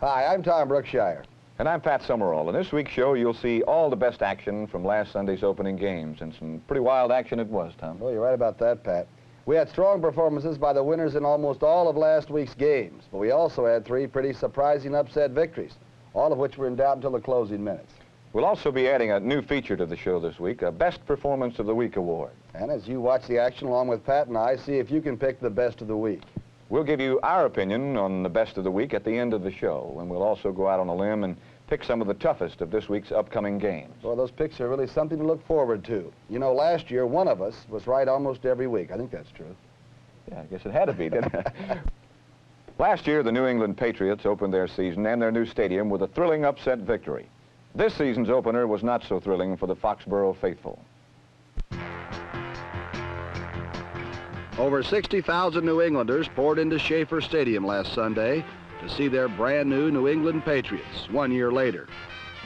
Hi, I'm Tom Brookshire. And I'm Pat Summerall. In this week's show, you'll see all the best action from last Sunday's opening games, and some pretty wild action it was, Tom. Well, you're right about that, Pat. We had strong performances by the winners in almost all of last week's games, but we also had three pretty surprising upset victories, all of which were in doubt until the closing minutes. We'll also be adding a new feature to the show this week, a Best Performance of the Week award. And as you watch the action along with Pat and I, see if you can pick the best of the week. We'll give you our opinion on the best of the week at the end of the show, and we'll also go out on a limb and pick some of the toughest of this week's upcoming games. Well, those picks are really something to look forward to. You know, last year, one of us was right almost every week. I think that's true. Yeah, I guess it had to be, didn't it? Last year, the New England Patriots opened their season and their new stadium with a thrilling upset victory. This season's opener was not so thrilling for the Foxborough faithful. Over 60,000 New Englanders poured into Schaefer Stadium last Sunday to see their brand new New England Patriots 1 year later.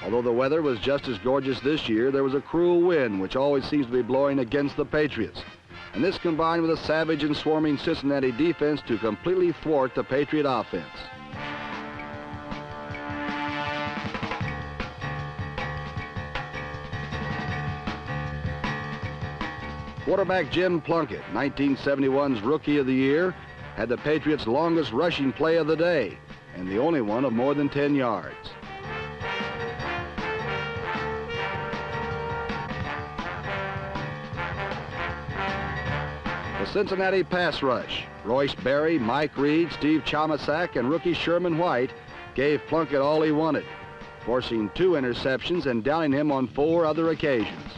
Although the weather was just as gorgeous this year, there was a cruel wind which always seems to be blowing against the Patriots. And this combined with a savage and swarming Cincinnati defense to completely thwart the Patriot offense. Quarterback Jim Plunkett, 1971's Rookie of the Year, had the Patriots' longest rushing play of the day, and the only one of more than 10 yards. The Cincinnati pass rush, Royce Berry, Mike Reed, Steve Chomasak, and rookie Sherman White gave Plunkett all he wanted, forcing 2 interceptions and downing him on 4 other occasions.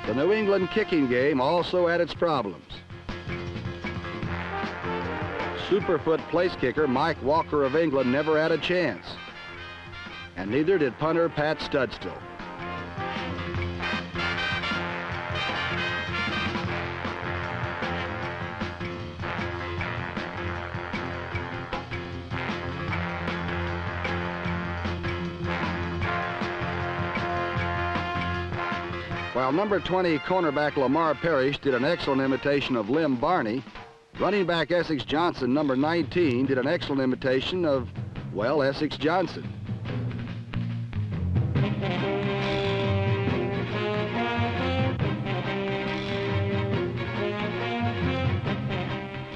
The New England kicking game also had its problems. Superfoot place kicker Mike Walker of England never had a chance, and neither did punter Pat Studstill. While number 20 cornerback Lamar Parrish did an excellent imitation of Lem Barney, running back Essex Johnson, number 19, did an excellent imitation of, well, Essex Johnson.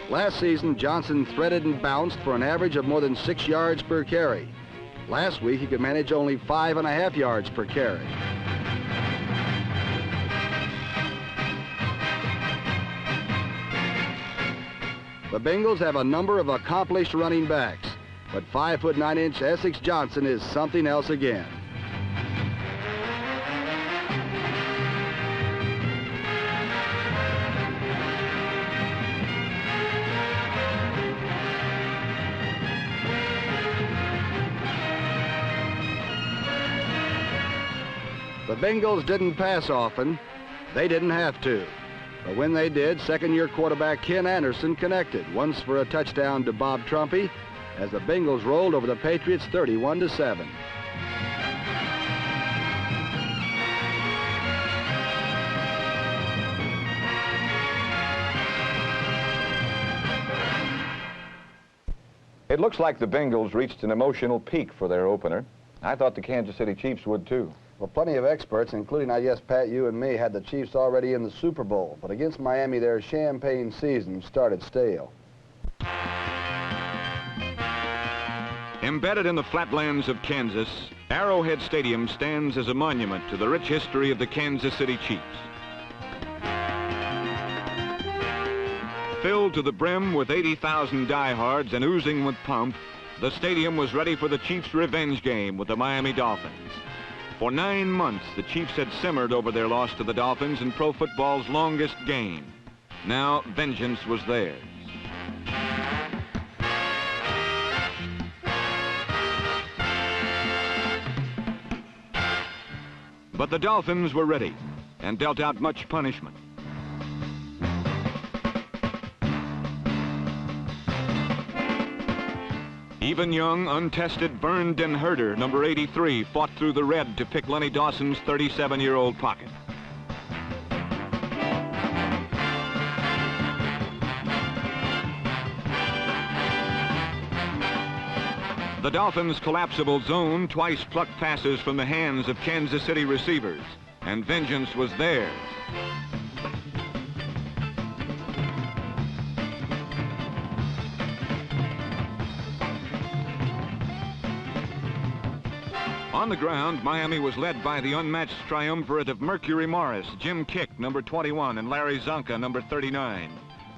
Last season, Johnson threaded and bounced for an average of more than 6 yards per carry. Last week, he could manage only 5.5 yards per carry. The Bengals have a number of accomplished running backs, but 5'9" Essex Johnson is something else again. The Bengals didn't pass often. They didn't have to. But when they did, second-year quarterback Ken Anderson connected, once for a touchdown to Bob Trumpy, as the Bengals rolled over the Patriots 31-7. It looks like the Bengals reached an emotional peak for their opener. I thought the Kansas City Chiefs would too. Well, plenty of experts, including, I guess, Pat, you and me, had the Chiefs already in the Super Bowl. But against Miami, their champagne season started stale. Embedded in the flatlands of Kansas, Arrowhead Stadium stands as a monument to the rich history of the Kansas City Chiefs. Filled to the brim with 80,000 diehards and oozing with pomp, the stadium was ready for the Chiefs' revenge game with the Miami Dolphins. For 9 months, the Chiefs had simmered over their loss to the Dolphins in pro football's longest game. Now, vengeance was theirs. But the Dolphins were ready and dealt out much punishment. Even young, untested Burnden Herder, number 83, fought through the red to pick Lenny Dawson's 37-year-old pocket. The Dolphins' collapsible zone twice plucked passes from the hands of Kansas City receivers, and vengeance was theirs. On the ground, Miami was led by the unmatched triumvirate of Mercury Morris, Jim Kick, number 21, and Larry Zonka, number 39,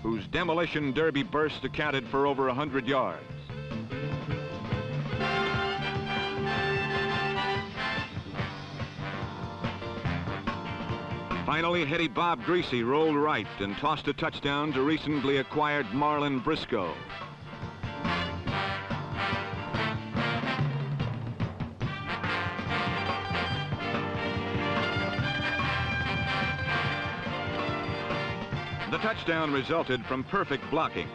whose demolition derby burst accounted for over 100 yards. Finally, heady Bob Greasy rolled right and tossed a touchdown to recently acquired Marlon Briscoe. The touchdown resulted from perfect blocking.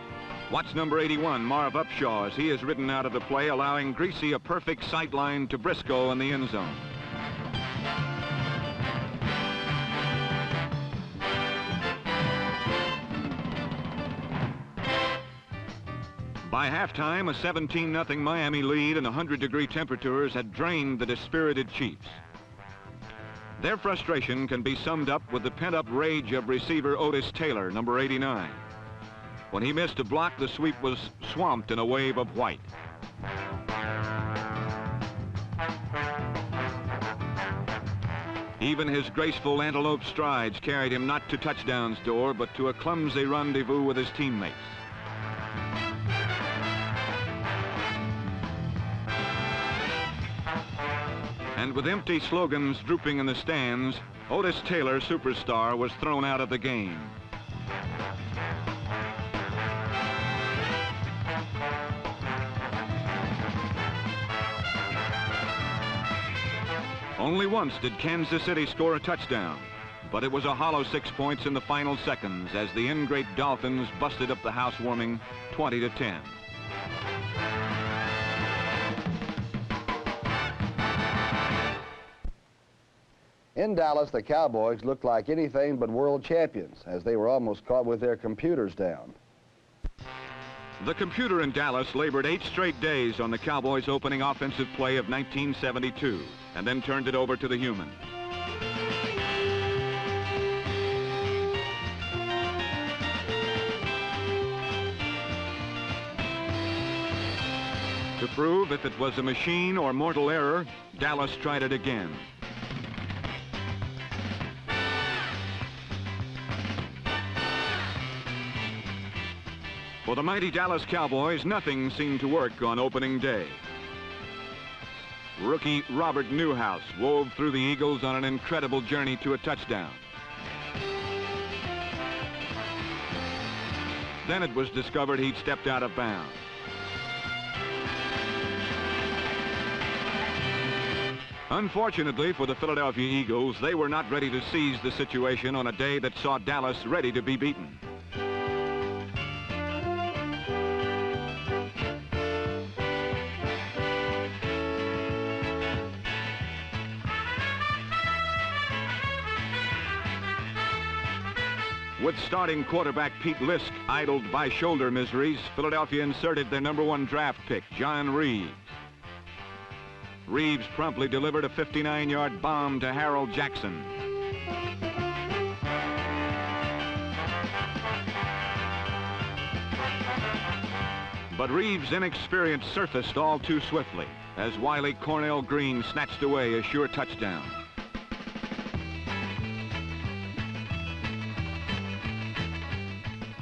Watch number 81, Marv Upshaw, as he is ridden out of the play, allowing Greasy a perfect sightline to Briscoe in the end zone. By halftime, a 17-0 Miami lead and 100-degree temperatures had drained the dispirited Chiefs. Their frustration can be summed up with the pent-up rage of receiver Otis Taylor, number 89. When he missed a block, the sweep was swamped in a wave of white. Even his graceful antelope strides carried him not to touchdown's door, but to a clumsy rendezvous with his teammates. And with empty slogans drooping in the stands, Otis Taylor, superstar, was thrown out of the game. Only once did Kansas City score a touchdown, but it was a hollow 6 points in the final seconds as the ingrate Dolphins busted up the housewarming 20-10. In Dallas, the Cowboys looked like anything but world champions, as they were almost caught with their computers down. The computer in Dallas labored 8 straight days on the Cowboys' opening offensive play of 1972, and then turned it over to the human. To prove if it was a machine or mortal error, Dallas tried it again. For the mighty Dallas Cowboys, nothing seemed to work on opening day. Rookie Robert Newhouse wove through the Eagles on an incredible journey to a touchdown. Then it was discovered he'd stepped out of bounds. Unfortunately for the Philadelphia Eagles, they were not ready to seize the situation on a day that saw Dallas ready to be beaten. With starting quarterback Pete Lisk idled by shoulder miseries, Philadelphia inserted their #1 draft pick, John Reeves. Reeves promptly delivered a 59-yard bomb to Harold Jackson. But Reeves' inexperience surfaced all too swiftly as wily Cornell Green snatched away a sure touchdown.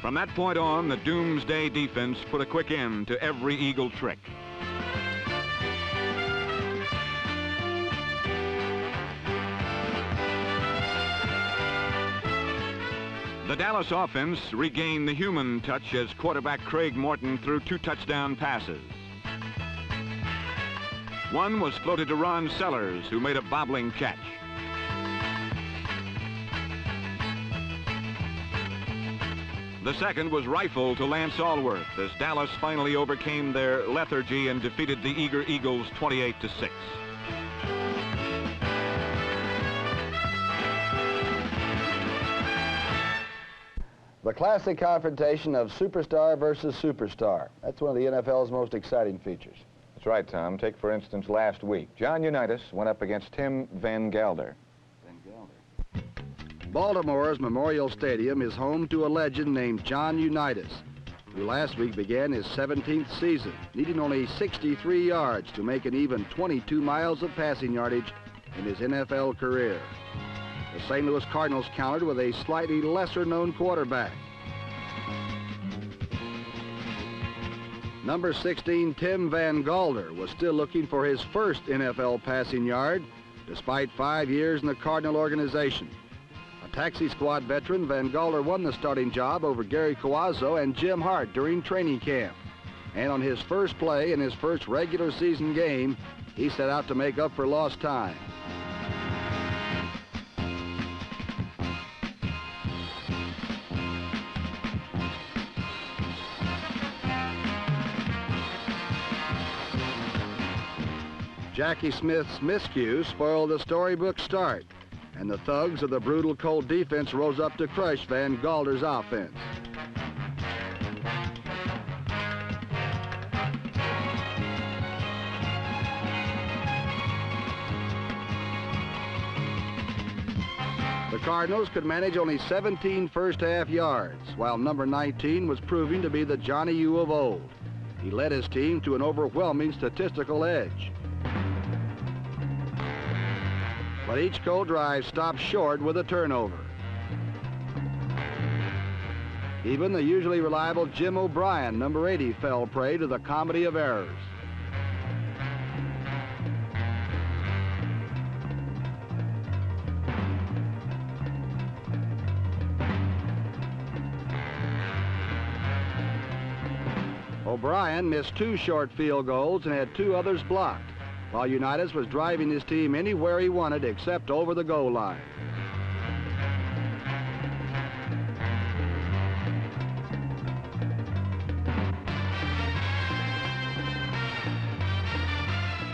From that point on, the Doomsday defense put a quick end to every Eagle trick. The Dallas offense regained the human touch as quarterback Craig Morton threw 2 touchdown passes. One was floated to Ron Sellers, who made a bobbling catch. The The second was rifle to Lance Allworth as Dallas finally overcame their lethargy and defeated the eager Eagles 28-6. The classic confrontation of superstar versus superstar. That's one of the NFL's most exciting features. That's right, Tom. Take, for instance, last week. John Unitas went up against Tim Van Gelder. Baltimore's Memorial Stadium is home to a legend named John Unitas, who last week began his 17th season, needing only 63 yards to make an even 22 miles of passing yardage in his NFL career. The St. Louis Cardinals countered with a slightly lesser-known quarterback. Number 16, Tim Van Gelder, was still looking for his first NFL passing yard, despite 5 years in the Cardinal organization. A taxi squad veteran, Van Gelder won the starting job over Gary Coazzo and Jim Hart during training camp. And on his first play in his first regular season game, he set out to make up for lost time. Jackie Smith's miscue spoiled the storybook start, and the thugs of the brutal Colt defense rose up to crush Van Gelder's offense. The Cardinals could manage only 17 first-half yards, while number 19 was proving to be the Johnny U of old. He led his team to an overwhelming statistical edge. But each Colt drive stopped short with a turnover. Even the usually reliable Jim O'Brien, number 80, fell prey to the comedy of errors. O'Brien missed 2 short field goals and had 2 others blocked, while Unitas was driving his team anywhere he wanted except over the goal line.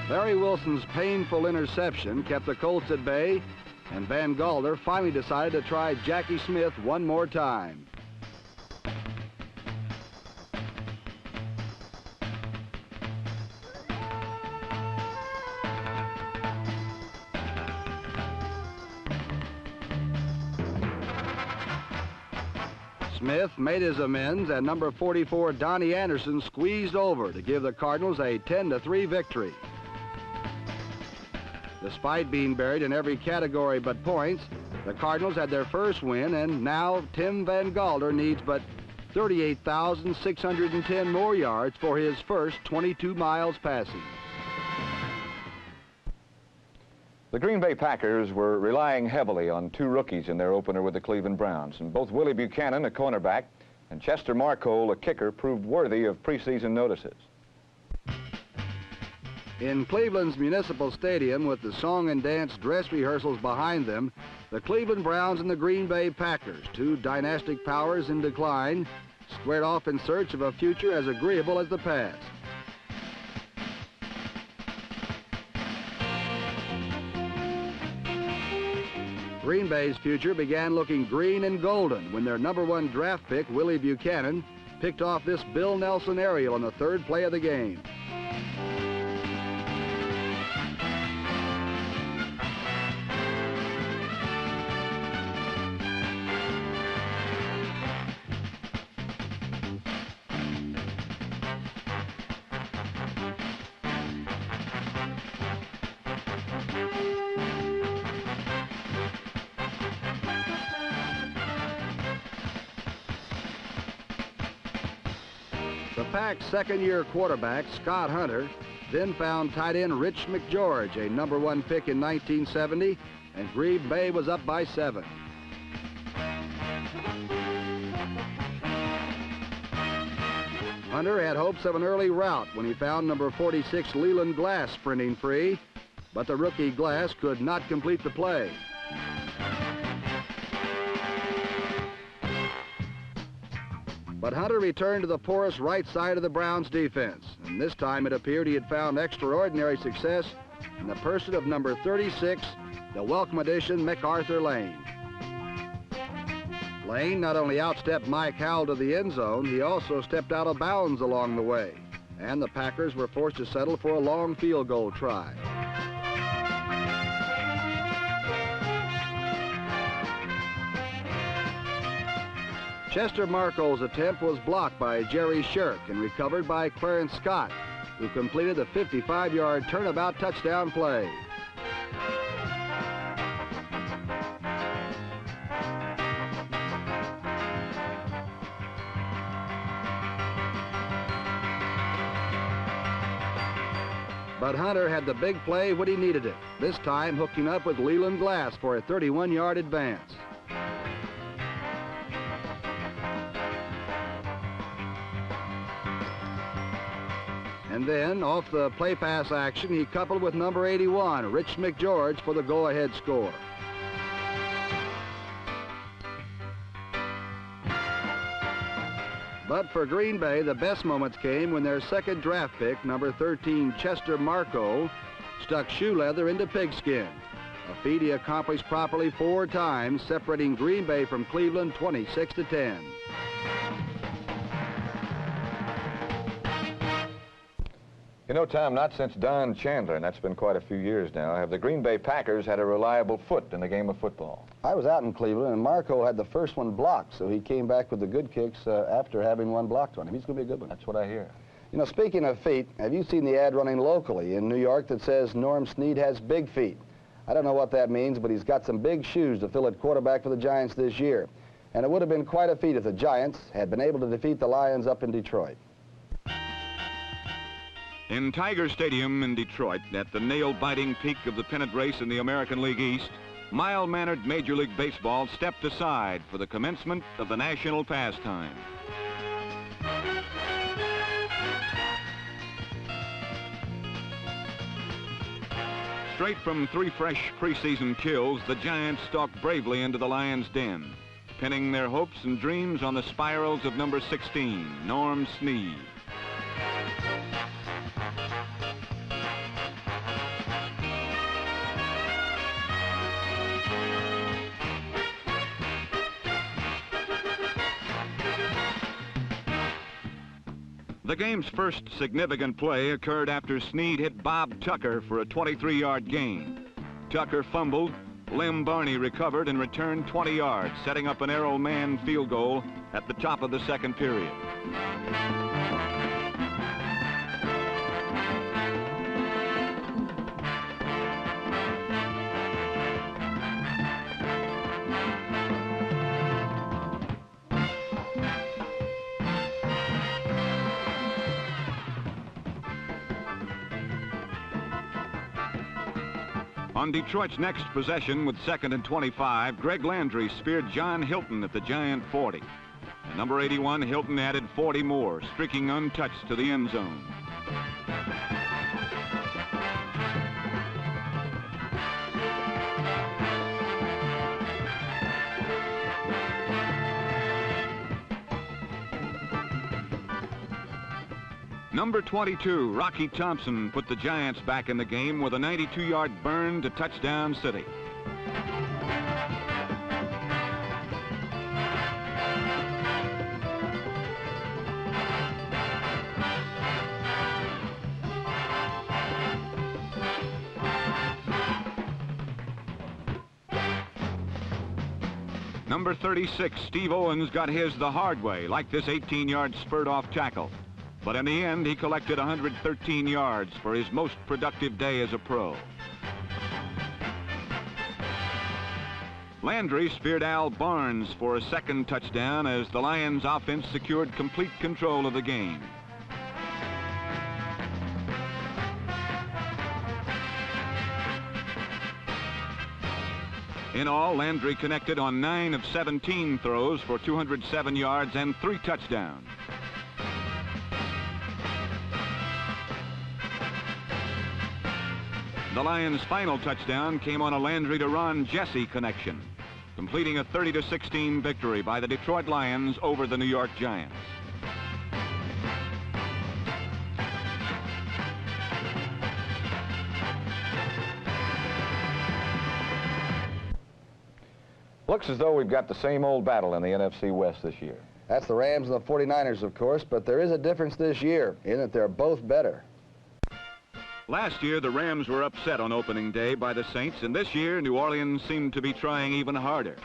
Larry Wilson's painful interception kept the Colts at bay, and Van Gelder finally decided to try Jackie Smith one more time. Smith made his amends, and number 44, Donnie Anderson, squeezed over to give the Cardinals a 10-3 victory. Despite being buried in every category but points, the Cardinals had their first win, and now Tim Van Gelder needs but 38,610 more yards for his first 22 miles passing. The Green Bay Packers were relying heavily on 2 rookies in their opener with the Cleveland Browns, and both Willie Buchanan, a cornerback, and Chester Marcole, a kicker, proved worthy of preseason notices. In Cleveland's Municipal Stadium, with the song and dance dress rehearsals behind them, the Cleveland Browns and the Green Bay Packers, 2 dynastic powers in decline, squared off in search of a future as agreeable as the past. Green Bay's future began looking green and golden when their number 1 draft pick, Willie Buchanan, picked off this Bill Nelson aerial on the 3rd play of the game. The Pack's second-year quarterback, Scott Hunter, then found tight end Rich McGeorge, a number 1 pick in 1970, and Green Bay was up by 7. Hunter had hopes of an early rout when he found number 46 Leland Glass sprinting free, but the rookie Glass could not complete the play. But Hunter returned to the porous right side of the Browns' defense, and this time it appeared he had found extraordinary success in the person of number 36, the welcome addition MacArthur Lane. Lane not only outstepped Mike Howell to the end zone, he also stepped out of bounds along the way, and the Packers were forced to settle for a long field goal try. Chester Marco's attempt was blocked by Jerry Shirk and recovered by Clarence Scott, who completed the 55-yard turnabout touchdown play. But Hunter had the big play when he needed it, this time hooking up with Leland Glass for a 31-yard advance. And then, off the play pass action, he coupled with number 81, Rich McGeorge, for the go-ahead score. But for Green Bay, the best moments came when their second draft pick, number 13, Chester Marco, stuck shoe leather into pigskin, a feat he accomplished properly 4 times, separating Green Bay from Cleveland 26-10. You know, Tom, not since Don Chandler, and that's been quite a few years now, have the Green Bay Packers had a reliable foot in the game of football. I was out in Cleveland, and Marco had the first one blocked, so he came back with the good kicks after having one blocked on him. He's going to be a good one. That's what I hear. You know, speaking of feet, have you seen the ad running locally in New York that says Norm Snead has big feet? I don't know what that means, but he's got some big shoes to fill at quarterback for the Giants this year. And it would have been quite a feat if the Giants had been able to defeat the Lions up in Detroit. In Tiger Stadium in Detroit, at the nail-biting peak of the pennant race in the American League East, mild-mannered Major League Baseball stepped aside for the commencement of the national pastime. Straight from 3 fresh preseason kills, the Giants stalked bravely into the Lions' den, pinning their hopes and dreams on the spirals of number 16, Norm Snead. The game's first significant play occurred after Snead hit Bob Tucker for a 23-yard gain. Tucker fumbled, Lem Barney recovered and returned 20 yards, setting up an Errol Mann field goal at the top of the second period. On Detroit's next possession with 2nd and 25, Greg Landry speared John Hilton at the Giant 40. At number 81, Hilton added 40 more, streaking untouched to the end zone. Number 22, Rocky Thompson, put the Giants back in the game with a 92-yard burn to touchdown city. Number 36, Steve Owens, got his the hard way, like this 18-yard spurt-off tackle. But in the end, he collected 113 yards for his most productive day as a pro. Landry speared Al Barnes for a second touchdown as the Lions offense secured complete control of the game. In all, Landry connected on 9 of 17 throws for 207 yards and 3 touchdowns. The Lions' final touchdown came on a Landry to Ron Jesse connection, completing a 30-16 victory by the Detroit Lions over the New York Giants. Looks as though we've got the same old battle in the NFC West this year. That's the Rams and the 49ers, of course, but there is a difference this year in that they're both better. Last year, the Rams were upset on opening day by the Saints, and this year, New Orleans seemed to be trying even harder.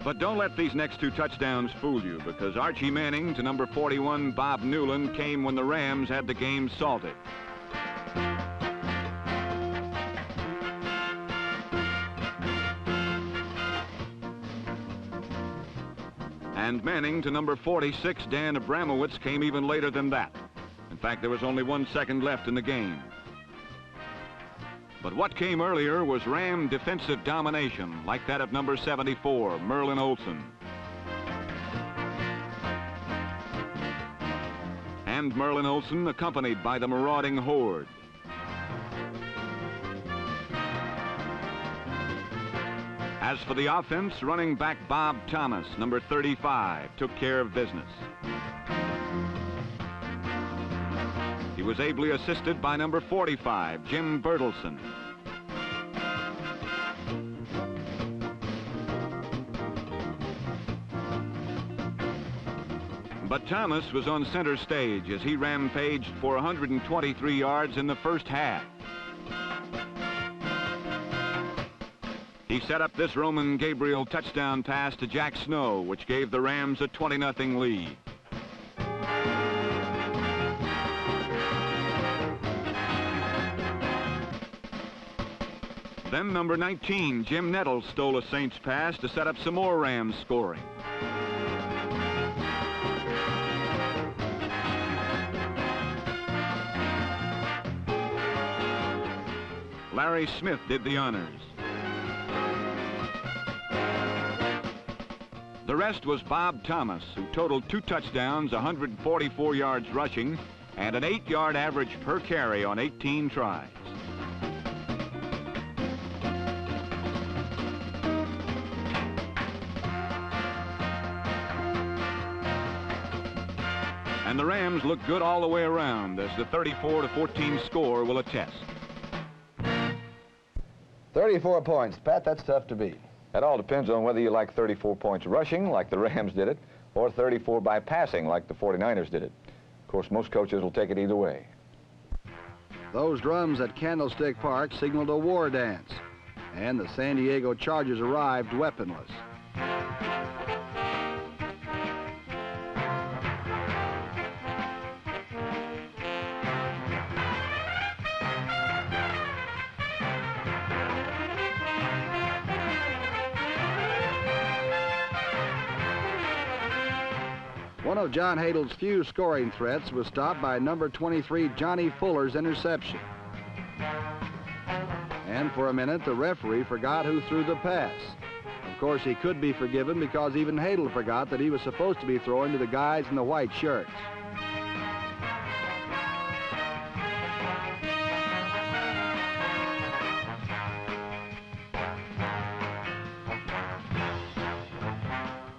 But don't let these next two touchdowns fool you, because Archie Manning to number 41, Bob Newland, came when the Rams had the game salted. And Manning to number 46, Dan Abramowitz, came even later than that. In fact, there was only 1 second left in the game. But what came earlier was Ram defensive domination, like that of number 74, Merlin Olsen. And Merlin Olsen accompanied by the marauding horde. As for the offense, running back Bob Thomas, number 35, took care of business. He was ably assisted by number 45, Jim Bertelson. But Thomas was on center stage as he rampaged for 123 yards in the first half. He set up this Roman Gabriel touchdown pass to Jack Snow, which gave the Rams a 20-0 lead. Then number 19, Jim Nettles, stole a Saints pass to set up some more Rams scoring. Larry Smith did the honors. The rest was Bob Thomas, who totaled 2 touchdowns, 144 yards rushing, and an 8-yard average per carry on 18 tries. And the Rams look good all the way around, as the 34-14 score will attest. 34 points. Pat, that's tough to beat. That all depends on whether you like 34 points rushing, like the Rams did it, or 34 by passing, like the 49ers did it. Of course, most coaches will take it either way. Those drums at Candlestick Park signaled a war dance, and the San Diego Chargers arrived weaponless. One of John Hadel's few scoring threats was stopped by number 23, Johnny Fuller's interception. And for a minute, the referee forgot who threw the pass. Of course, he could be forgiven because even Hadel forgot that he was supposed to be throwing to the guys in the white shirts.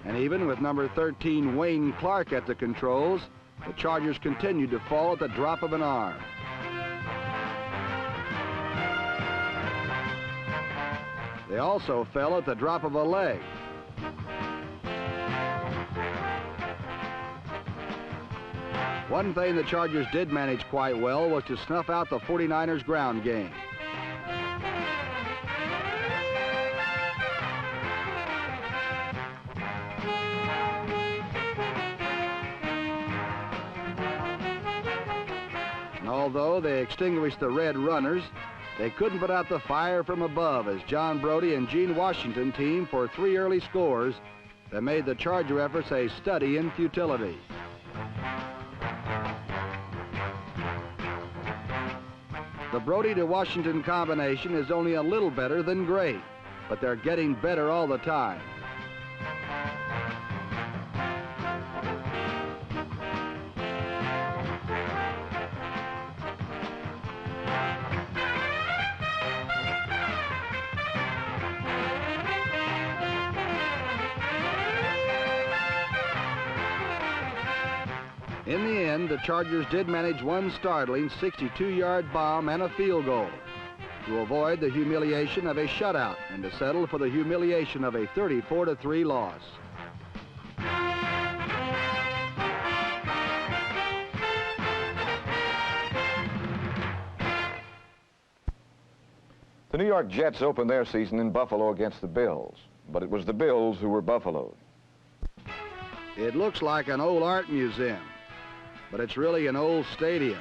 And even with number 13, Wayne Clark, at the controls, the Chargers continued to fall at the drop of an arm. They also fell at the drop of a leg. One thing the Chargers did manage quite well was to snuff out the 49ers' ground game. Although they extinguished the red runners, they couldn't put out the fire from above as John Brody and Gene Washington teamed for 3 early scores that made the Charger efforts a study in futility. The Brody to Washington combination is only a little better than great, but they're getting better all the time. In the end, the Chargers did manage one startling 62-yard bomb and a field goal to avoid the humiliation of a shutout and to settle for the humiliation of a 34-3 loss. The New York Jets opened their season in Buffalo against the Bills, but it was the Bills who were buffaloed. It looks like an old art museum, but it's really an old stadium.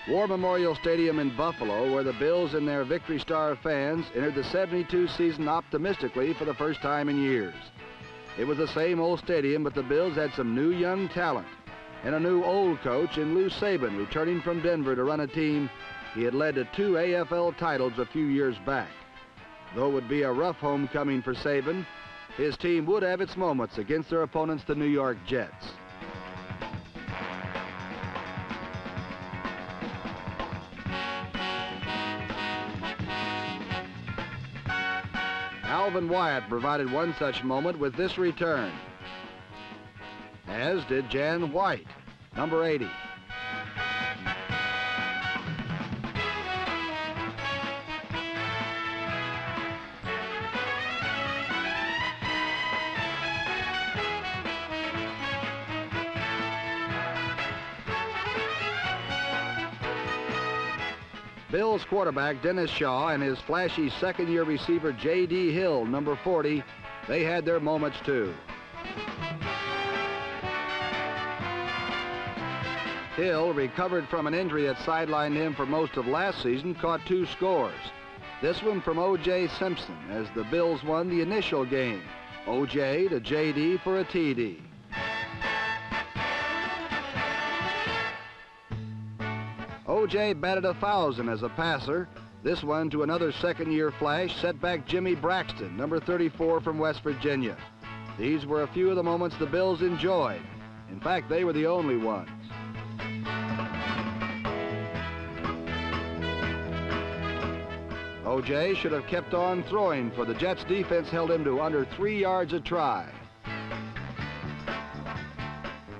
War Memorial Stadium in Buffalo, where the Bills and their Victory Star fans entered the 72 season optimistically for the first time in years. It was the same old stadium, but the Bills had some new young talent and a new old coach in Lou Saban, returning from Denver to run a team he had led to 2 AFL titles a few years back. Though it would be a rough homecoming for Saban, his team would have its moments against their opponents, the New York Jets. Alvin Wyatt provided one such moment with this return, as did Jan White, number 80. Bills quarterback Dennis Shaw and his flashy second-year receiver J.D. Hill, number 40, they had their moments too. Hill, recovered from an injury that sidelined him for most of last season, caught 2 scores. This one from O.J. Simpson as the Bills won the initial game. O.J. to J.D. for a TD. O.J. batted 1,000 as a passer. This one to another second-year flash, setback Jimmy Braxton, number 34 from West Virginia. These were a few of the moments the Bills enjoyed. In fact, they were the only ones. O.J. should have kept on throwing, for the Jets defense held him to under 3 yards a try.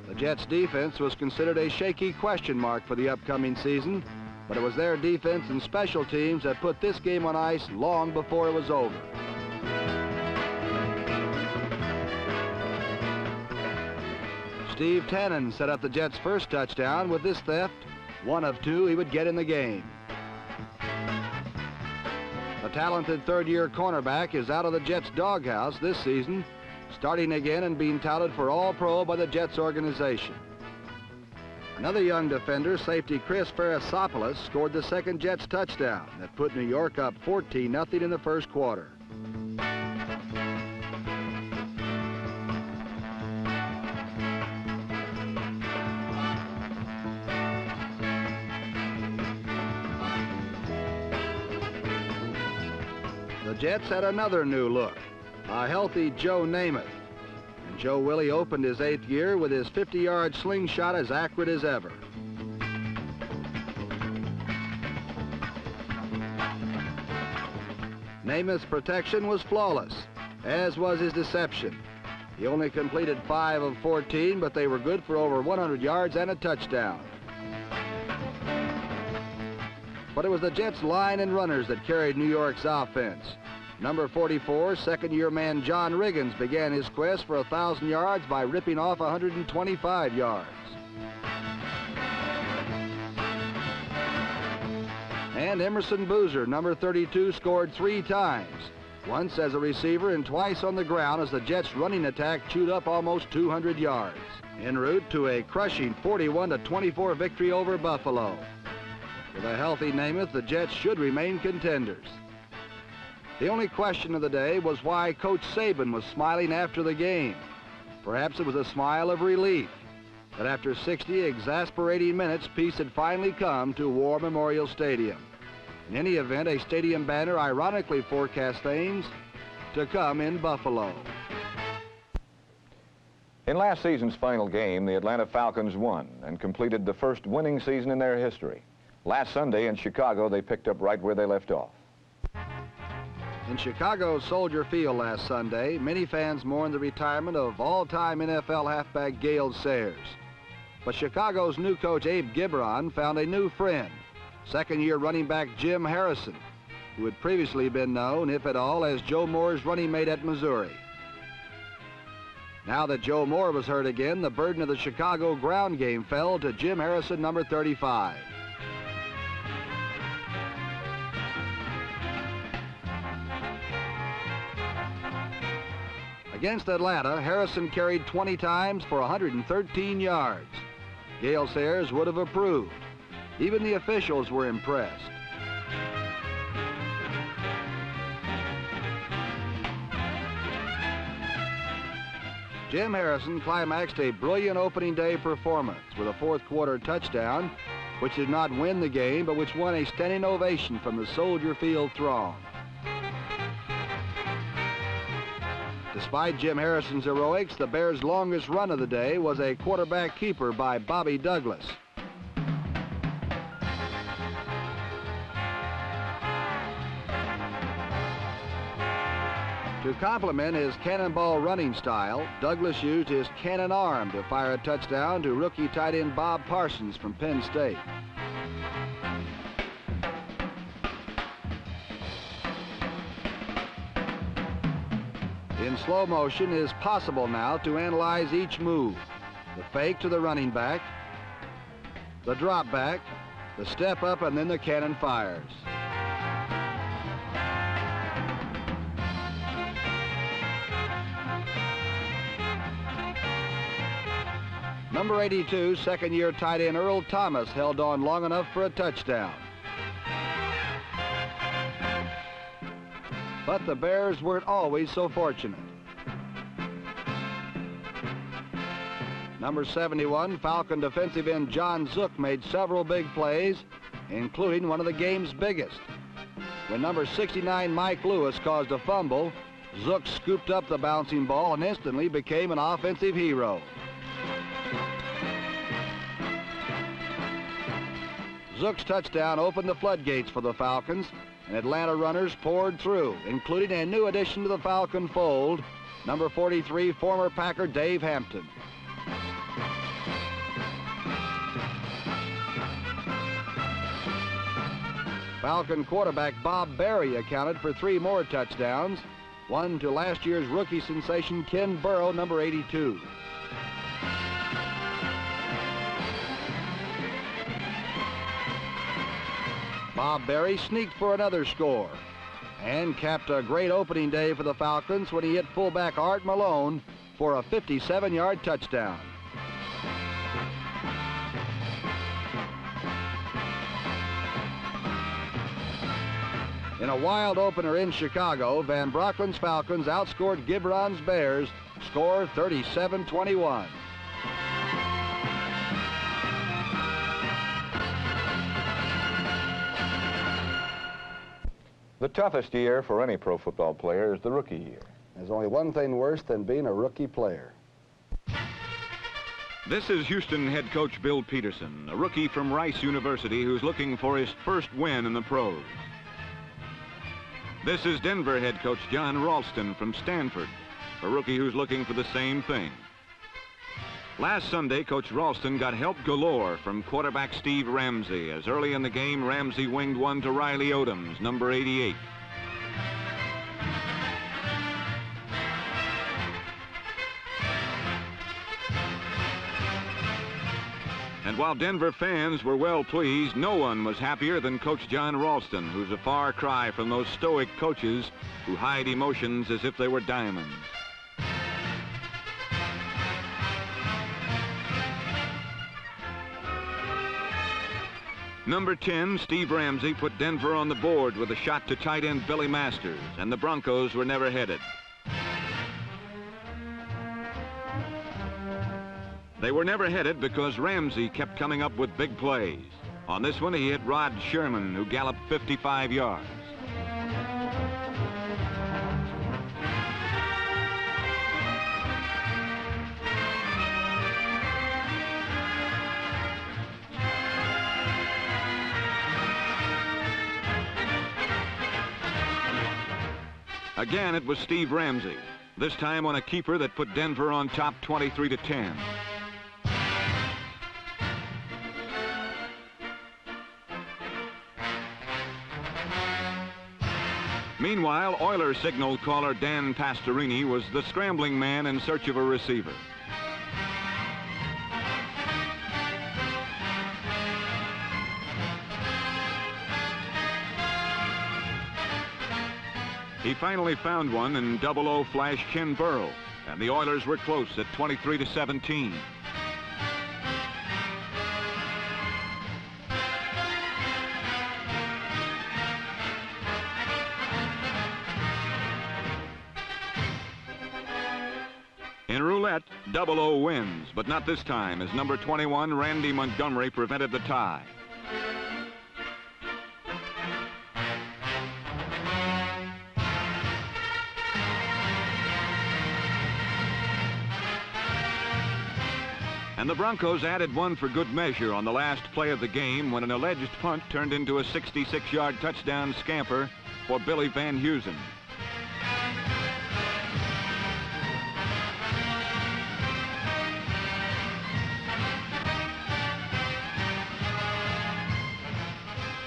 The Jets defense was considered a shaky question mark for the upcoming season, but it was their defense and special teams that put this game on ice long before it was over. Steve Tannen set up the Jets' first touchdown with this theft, one of 2 he would get in the game. The talented third-year cornerback is out of the Jets' doghouse this season, starting again and being touted for All-Pro by the Jets organization. Another young defender, safety Chris Farasopoulos, scored the second Jets touchdown that put New York up 14-0 in the first quarter. The Jets had another new look, a healthy Joe Namath. And Joe Willie opened his 8th year with his 50-yard slingshot as accurate as ever. Namath's protection was flawless, as was his deception. He only completed 5 of 14, but they were good for over 100 yards and a touchdown. But it was the Jets' line and runners that carried New York's offense. Number 44, second-year man John Riggins began his quest for 1,000 yards by ripping off 125 yards. And Emerson Boozer, number 32, scored 3 times, once as a receiver and twice on the ground as the Jets' running attack chewed up almost 200 yards, en route to a crushing 41-24 victory over Buffalo. With a healthy Namath, the Jets should remain contenders. The only question of the day was why Coach Saban was smiling after the game. Perhaps it was a smile of relief that after 60 exasperating minutes, peace had finally come to War Memorial Stadium. In any event, a stadium banner ironically forecast things to come in Buffalo. In last season's final game, the Atlanta Falcons won and completed the first winning season in their history. Last Sunday in Chicago, they picked up right where they left off. In Chicago's Soldier Field last Sunday, many fans mourned the retirement of all-time NFL halfback Gale Sayers. But Chicago's new coach, Abe Gibron, found a new friend, second-year running back Jim Harrison, who had previously been known, if at all, as Joe Moore's running mate at Missouri. Now that Joe Moore was hurt again, the burden of the Chicago ground game fell to Jim Harrison, number 35. Against Atlanta, Harrison carried 20 times for 113 yards. Gale Sayers would have approved. Even the officials were impressed. Jim Harrison climaxed a brilliant opening day performance with a fourth-quarter touchdown, which did not win the game, but which won a standing ovation from the Soldier Field throng. Despite Jim Harrison's heroics, the Bears' longest run of the day was a quarterback keeper by Bobby Douglas. To complement his cannonball running style, Douglas used his cannon arm to fire a touchdown to rookie tight end Bob Parsons from Penn State. In slow motion, it is possible now to analyze each move. The fake to the running back, the drop back, the step up, and then the cannon fires. Number 82, second-year tight end Earl Thomas held on long enough for a touchdown. But the Bears weren't always so fortunate. Number 71, Falcon defensive end John Zook made several big plays, including one of the game's biggest. When number 69, Mike Lewis, caused a fumble, Zook scooped up the bouncing ball and instantly became an offensive hero. Zook's touchdown opened the floodgates for the Falcons, and Atlanta runners poured through, including a new addition to the Falcon fold, number 43, former Packer Dave Hampton. Falcon quarterback Bob Berry accounted for 3 more touchdowns, one to last year's rookie sensation Ken Burrow, number 82. Bob Berry sneaked for another score and capped a great opening day for the Falcons when he hit fullback Art Malone for a 57-yard touchdown. In a wild opener in Chicago, Van Brocklin's Falcons outscored Gibron's Bears, score 37-21. The toughest year for any pro football player is the rookie year. There's only one thing worse than being a rookie player. This is Houston head coach Bill Peterson, a rookie from Rice University who's looking for his first win in the pros. This is Denver head coach John Ralston from Stanford, a rookie who's looking for the same thing. Last Sunday, Coach Ralston got help galore from quarterback Steve Ramsey, as early in the game, Ramsey winged one to Riley Odoms, number 88. And while Denver fans were well pleased, no one was happier than Coach John Ralston, who's a far cry from those stoic coaches who hide emotions as if they were diamonds. Number 10, Steve Ramsey, put Denver on the board with a shot to tight end Billy Masters, and the Broncos were never headed. They were never headed because Ramsey kept coming up with big plays. On this one, he hit Rod Sherman, who galloped 55 yards. Again, it was Steve Ramsey, this time on a keeper that put Denver on top 23-10. Meanwhile, Oilers signal caller Dan Pastorini was the scrambling man in search of a receiver. He finally found one in 00 flash Ken Burrow, and the Oilers were close at 23-17. In roulette, 00 wins, but not this time, as number 21, Randy Montgomery, prevented the tie. And the Broncos added one for good measure on the last play of the game when an alleged punt turned into a 66-yard touchdown scamper for Billy Van Heusen.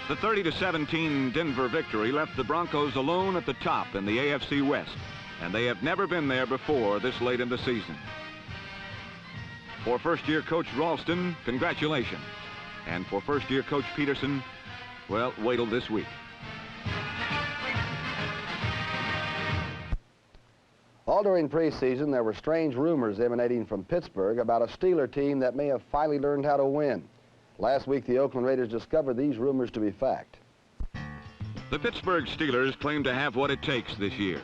The 30-17 Denver victory left the Broncos alone at the top in the AFC West, and they have never been there before this late in the season. For first-year coach Ralston, congratulations. And for first-year coach Peterson, well, wait till this week. All during preseason, there were strange rumors emanating from Pittsburgh about a Steeler team that may have finally learned how to win. Last week, the Oakland Raiders discovered these rumors to be fact. The Pittsburgh Steelers claim to have what it takes this year.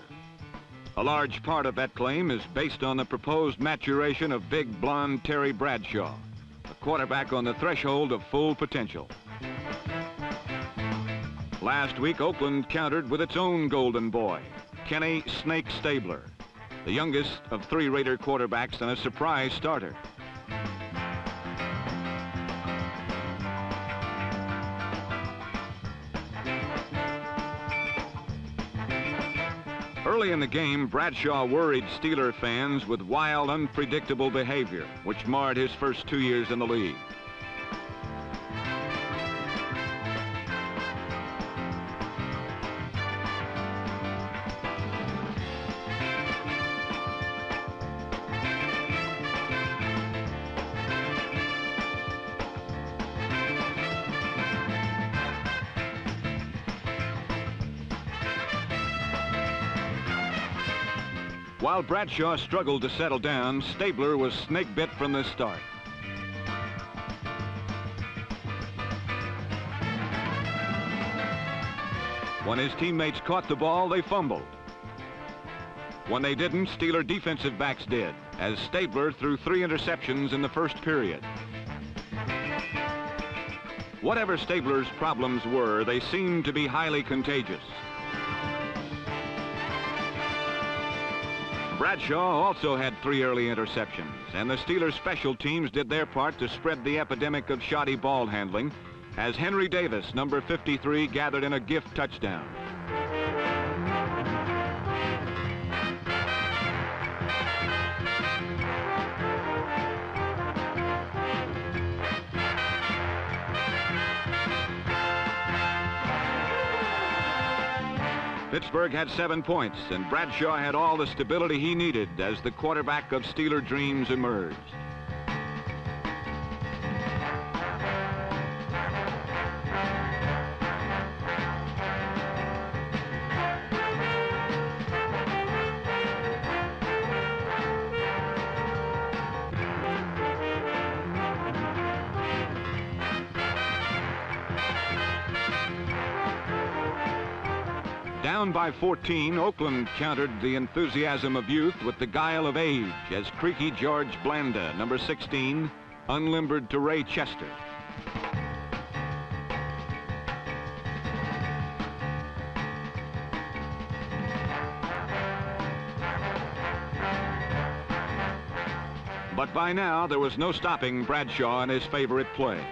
A large part of that claim is based on the proposed maturation of big blonde Terry Bradshaw, a quarterback on the threshold of full potential. Last week, Oakland countered with its own golden boy, Kenny Snake Stabler, the youngest of 3 Raider quarterbacks and a surprise starter. Early in the game, Bradshaw worried Steeler fans with wild, unpredictable behavior, which marred his first 2 years in the league. While Bradshaw struggled to settle down, Stabler was snake-bit from the start. When his teammates caught the ball, they fumbled. When they didn't, Steeler defensive backs did, as Stabler threw 3 interceptions in the first period. Whatever Stabler's problems were, they seemed to be highly contagious. Bradshaw also had 3 early interceptions, and the Steelers' special teams did their part to spread the epidemic of shoddy ball handling as Henry Davis, number 53, gathered in a gift touchdown. Pittsburgh had 7 points, and Bradshaw had all the stability he needed as the quarterback of Steeler dreams emerged. Down by 14, Oakland countered the enthusiasm of youth with the guile of age as creaky George Blanda, number 16, unlimbered to Ray Chester. But by now, there was no stopping Bradshaw and his favorite play.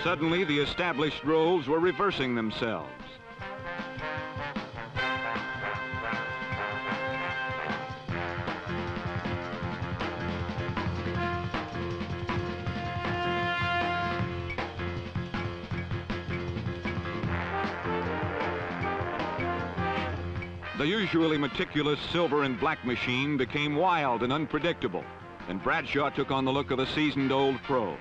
Suddenly, the established roles were reversing themselves. The usually meticulous silver and black machine became wild and unpredictable, and Bradshaw took on the look of a seasoned old pro.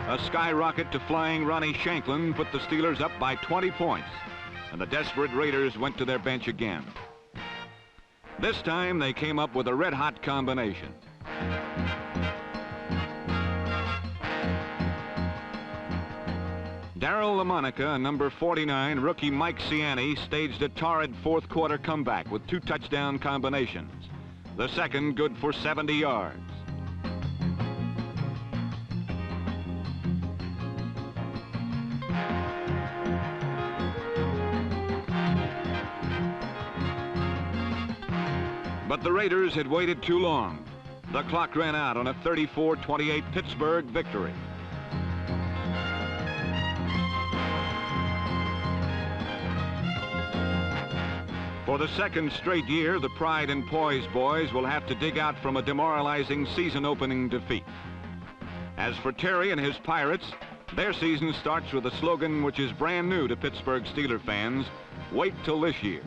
A skyrocket to flying Ronnie Shanklin put the Steelers up by 20 points, and the desperate Raiders went to their bench again. This time they came up with a red-hot combination. Darryl LaMonica and number 49 rookie Mike Ciani staged a torrid fourth-quarter comeback with 2 touchdown combinations. The second good for 70 yards. But the Raiders had waited too long. The clock ran out on a 34-28 Pittsburgh victory. For the second straight year, the Pride and Poise boys will have to dig out from a demoralizing season-opening defeat. As for Terry and his Pirates, their season starts with a slogan which is brand new to Pittsburgh Steeler fans: wait till this year.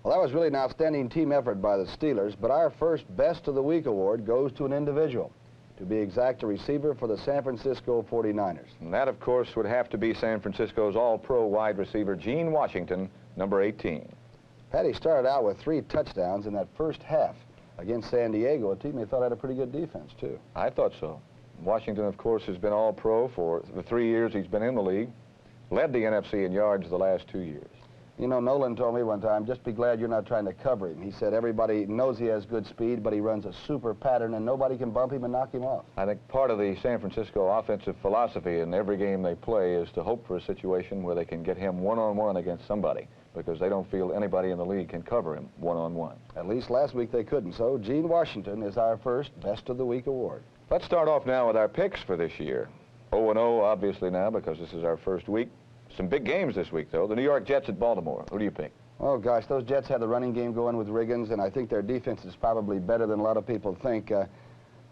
Well, that was really an outstanding team effort by the Steelers, but our first Best of the Week award goes to an individual. To be exact, a receiver for the San Francisco 49ers. And that, of course, would have to be San Francisco's all-pro wide receiver, Gene Washington, number 18. Patty started out with 3 touchdowns in that first half against San Diego, a team they thought had a pretty good defense, too. I thought so. Washington, of course, has been all-pro for the 3 years he's been in the league, led the NFC in yards the last 2 years. You know, Nolan told me one time, just be glad you're not trying to cover him. He said everybody knows he has good speed, but he runs a super pattern, and nobody can bump him and knock him off. I think part of the San Francisco offensive philosophy in every game they play is to hope for a situation where they can get him one-on-one against somebody, because they don't feel anybody in the league can cover him one-on-one. At least last week they couldn't, so Gene Washington is our first Best of the Week award. Let's start off now with our picks for this year. 0-0, obviously, now, because this is our first week. Some big games this week, though. The New York Jets at Baltimore. Who do you pick? Oh, gosh, those Jets have the running game going with Riggins, and I think their defense is probably better than a lot of people think.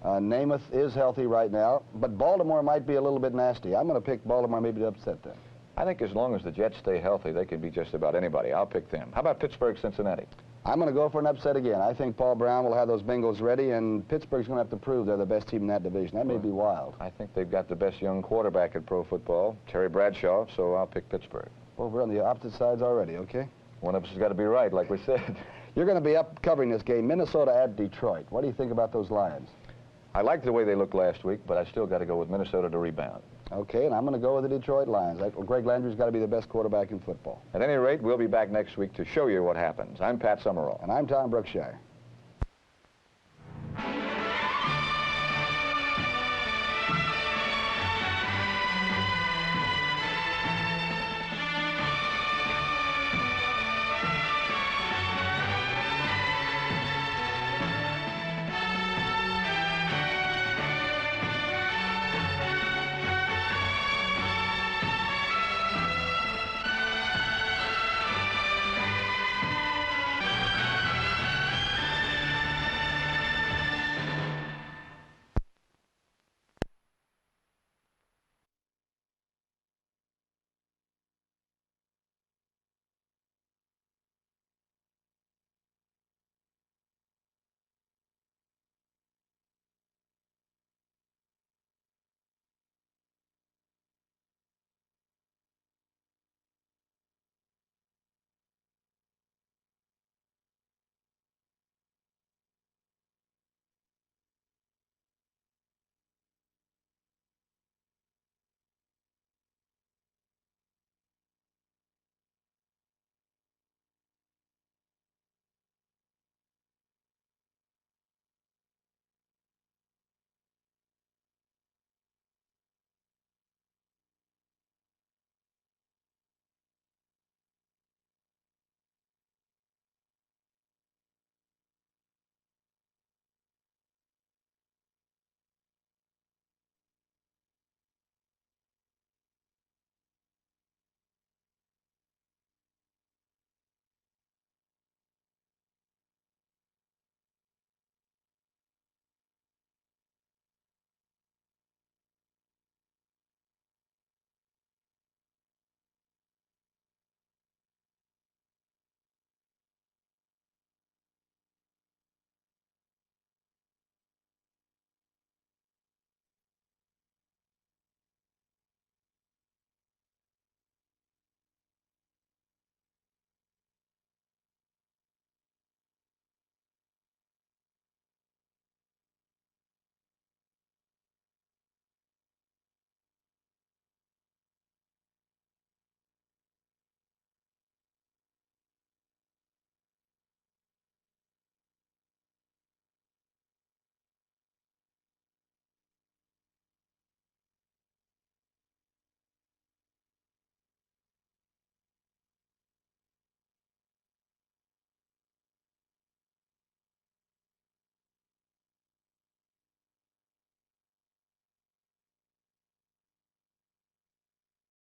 Namath is healthy right now, but Baltimore might be a little bit nasty. I'm going to pick Baltimore maybe to upset them. I think as long as the Jets stay healthy, they can beat just about anybody. I'll pick them. How about Pittsburgh, Cincinnati? I'm going to go for an upset again. I think Paul Brown will have those Bengals ready, and Pittsburgh's going to have to prove they're the best team in that division. That may be wild. I think they've got the best young quarterback in pro football, Terry Bradshaw, so I'll pick Pittsburgh. Well, we're on the opposite sides already, okay? One of us has got to be right, like we said. You're going to be up covering this game, Minnesota at Detroit. What do you think about those Lions? I liked the way they looked last week, but I still got to go with Minnesota to rebound. Okay, and I'm going to go with the Detroit Lions. Greg Landry's got to be the best quarterback in football. At any rate, we'll be back next week to show you what happens. I'm Pat Summerall. And I'm Tom Brookshire.